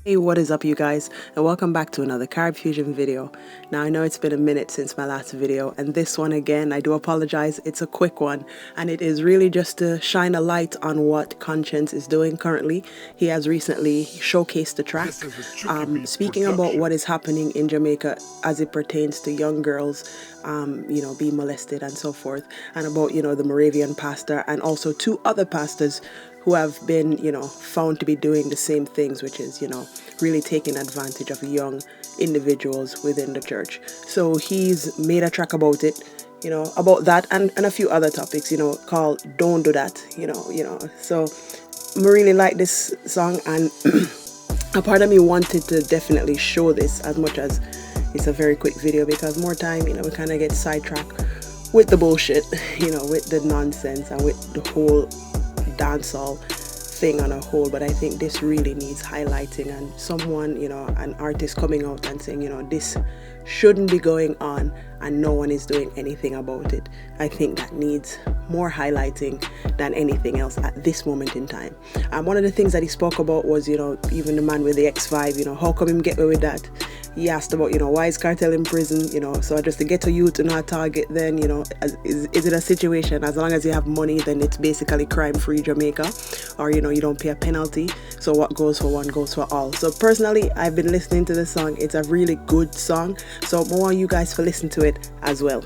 Hey, what is up you guys, and welcome back to another Carib Fusion video. Now I know it's been a minute since my last video, and this one again, I do apologize, it's a quick one, and it is really just to shine a light on what Konshens is doing currently. He has recently showcased the track, speaking about what is happening in Jamaica as it pertains to young girls, being molested and so forth, and about, the Moravian pastor and also two other pastors who have been, found to be doing the same things, which is, really taking advantage of young individuals within the church. So he's made a track about it, about that and a few other topics, called Don't Do That, So I really like this song, and a part of me wanted to definitely show this as much as it's a very quick video, because more time, we kind of get sidetracked with the bullshit, with the nonsense and with the whole dancehall thing on a whole. But I think this really needs highlighting, and someone, an artist coming out and saying, this shouldn't be going on and no one is doing anything about it. I think that needs more highlighting than anything else at this moment in time. One of the things that he spoke about was, even the man with the X5, how come him get away with that? He asked about, why is Kartel in prison, so just to get to youth to not target, then, is it a situation, as long as you have money, then it's basically crime-free Jamaica, or, you don't pay a penalty, so what goes for one goes for all. So personally, I've been listening to the song. It's a really good song, so I want you guys to listen to it as well.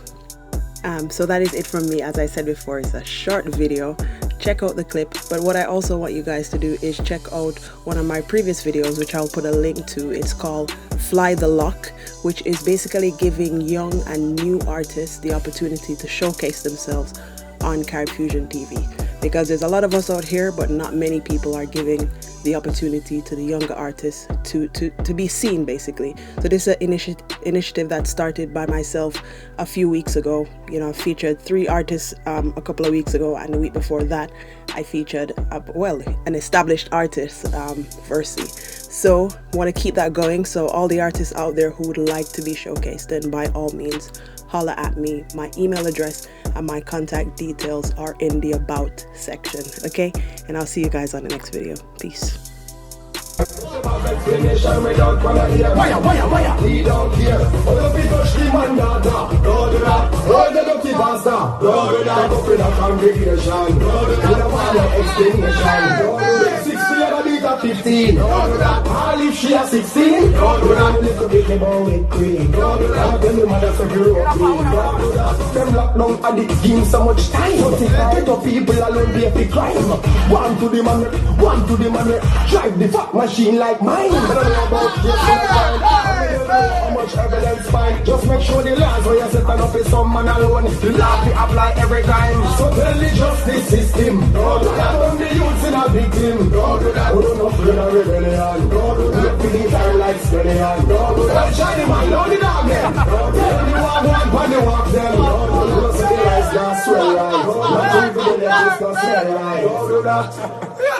So that is it from me. As I said before, it's a short video. Check out the clip, but what I also want you guys to do is check out one of my previous videos, which I'll put a link to. It's called Fly the Lock, which is basically giving young and new artists the opportunity to showcase themselves on CaribFusionTV, because there's a lot of us out here, but not many people are giving the opportunity to the younger artists to be seen, basically. So this is an initiative that started by myself a few weeks ago. I featured 3 artists a couple of weeks ago, and the week before that I featured an established artist, Versi. So want to keep that going. So all the artists out there who would like to be showcased, then by all means holla at me. My email address and my contact details are in the about section, okay? And I'll see you guys on the next video. Peace. At 15, all if she has 16, little bit about it green. Tell the mother so grow up clean. Them lock down at the game so much time. Get up people alone be a big crime. One to the man, drive the fuck machine like mine. I don't know about this, how much evidence find. Just make sure the laws where you set up is some man alone. The law be apply every time. So tell the justice system, don't do that. When the youths in a victim, don't do that. Don't afraid of rebellion. Don't do that. Look the time like skellion. Don't do that. Shiny man, don't do that again. Don't do that. You want one, but you want them. Don't do that. The eyes can't swell right. Don't do that. Don't do that. Don't do that.